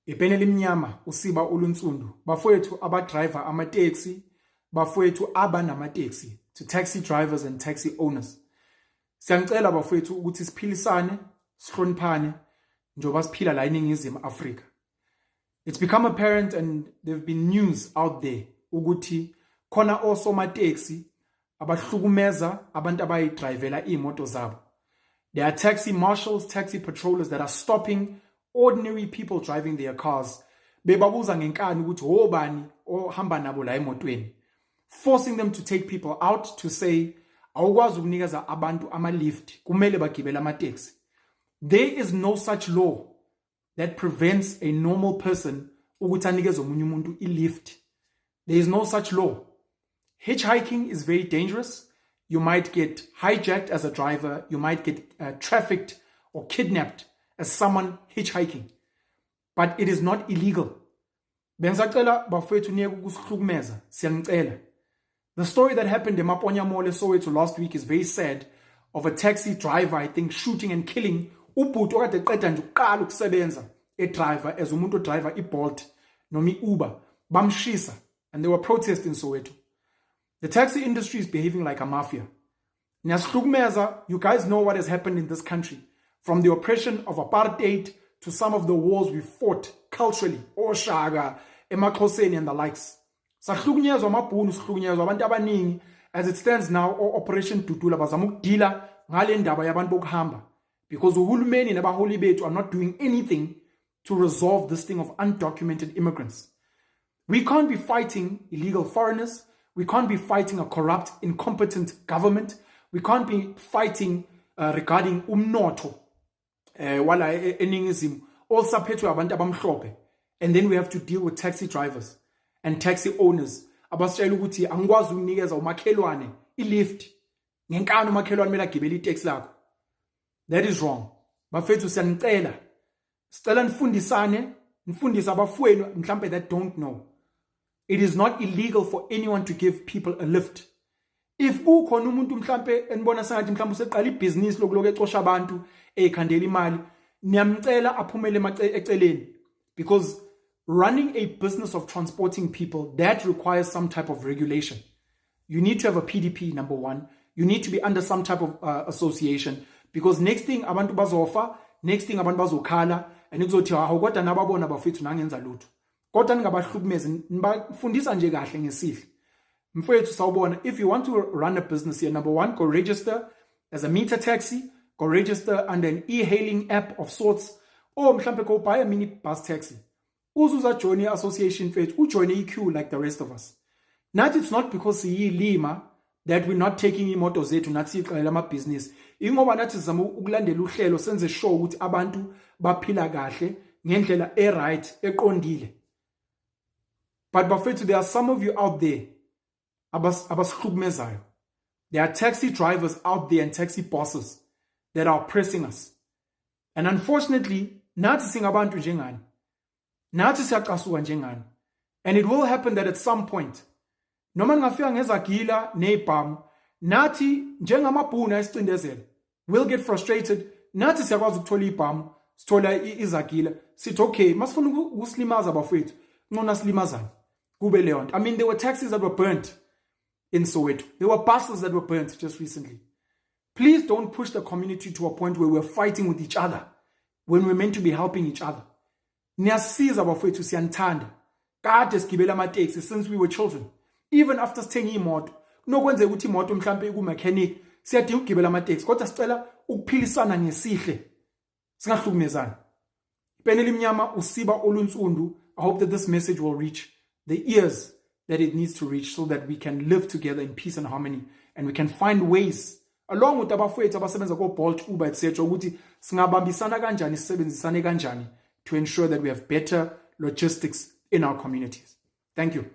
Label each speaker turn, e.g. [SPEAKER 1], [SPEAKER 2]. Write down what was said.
[SPEAKER 1] Ipene limnyama usiba olunsundu bafowethu abadriver amateksi bafowethu abanamateksi to taxi drivers and taxi owners. Siyangicela bafowethu ukuthi siphilisane sihloniphane njoba siphila la eNingizimu Afrika. It's become apparent and there've been news out there ukuthi khona osomateksi abahlukumeza abantu abayidrivela imoto zabo. There are taxi marshals, taxi patrollers that are stopping ordinary people driving their cars. Bebabuza ngenkani ukuthi obani ohamba nabo la emotweni. Forcing them to take people out to say awukwazi ukunikeza abantu ama-lift kumele bagibele amateksi. There is no such law that prevents a normal person ukuthi anikeze omunye umuntu i-lift. There is no such law. Hitchhiking is very dangerous. You might get hijacked as a driver. You might get trafficked or kidnapped as someone hitchhiking. But it is not illegal. Bengisacela bafowethu niyeke ukusihlukumeza, siyanicela. The story that happened in Maponya Mall Soweto last week is very sad, of a taxi driver, I think, shooting and killing ubhuti okade eqeda nje ukuqala ukusebenza driver as umuntu driver iBolt noma iUber bamshisa, and they were protesting in Soweto. The taxi industry is behaving like a mafia. Niyasihlukumeza, you guys know what has happened in this country, from the oppression of apartheid to some of the wars we fought culturally, Oshaga, eMaxhoseni and the likes. Sahlukunyezwa amabhunu, sihlukunyezwa abantu abaningi. As it stands now, Operation Tutula bazama ukudila ngale ndaba yabantu bokuhamba, because uhulumeni nabaholi bethu are not doing anything to resolve this thing of undocumented immigrants. We can't be fighting illegal foreigners. We can't be fighting a corrupt, incompetent government. We can't be fighting regarding umnotho wala eningizimu osaphethwe abantu abamhlophe. And then we have to deal with taxi drivers and taxi owners abasitshela ukuthi angikwazi ukunikeza umakhelwane i-lift ngenkani umakhelwane kumele agibele itaxi lakho. That is wrong. Bafethu siyanicela, sicela nifundise abafowenu mhlambe that don't know. It is not illegal for anyone to give people a lift. If kukhona umuntu mhlambe enibona sengathi mhlambe useqala ibhizinisi lokuloko ecosha abantu ekhandela imali, niyamcela aphumele eceleni, because running a business of transporting people, that requires some type of regulation. You need to have a PDP, number one. You need to be under some type of association, because next thing abantu bazofa, next thing abantu bazokhala, and kuzothi hawu kodwa nababona bafethu nangenza lutho. Kodwa ningabahlukumezi, nibafundisa nje kahle ngesihle. Mfowethu sawubona, if you want to run a business here, number one, go register as a meter taxi, go register under an e-hailing app of sorts, or mhlambe go buy a mini bus taxi. Uzuza join association mfowethu, join EQ like the rest of us. Not it's not because siyilima that we're not taking imoto zethu nathi siqalela ama business. Ingoba nathi sizama ukulandela uhlelo senze sure ukuthi abantu baphila kahle ngendlela right eqondile. But bafethu, there are some of you out there abasihlukumezayo. There are taxi drivers out there and taxi bosses that are oppressing us. And unfortunately, nathi singabantu njengani. Nathi siyacasuka njengani. And it will happen that at some point, noma ngafika ngezagila nebhamu, nathi njengamabhunu ayisicindezela, we'll get frustrated. Nathi siyakwazi ukuthola ibhamu, sithola izagila, sithi okay, masifuna ukusilimaza bafethu, ngona silimazana. Kube leyo nto. I mean, there were taxis that were burnt in Soweto. There were buses that were burnt just recently. Please don't push the community to a point where we're fighting with each other when we're meant to be helping each other. Niyasiza bafethu, siyanthanda. Kade sigibela amateksi since we were children. Even after sithenga imoto, kunokwenzeka ukuthi imoto mhlambe ku-mechanic, siyadinga ukugibela amateksi, kodwa sicela ukuphilisana ngesihle, singahlukumezani. Ipene limnyama usiba olunsundu. I hope that this message will reach the ears that it needs to reach, so that we can live together in peace and harmony, and we can find ways along with abafowethu abasebenza ko-Bolt, Uber, etc. ukuthi singabambisana kanjani, sisebenzisane kanjani to ensure that we have better logistics in our communities. Thank you.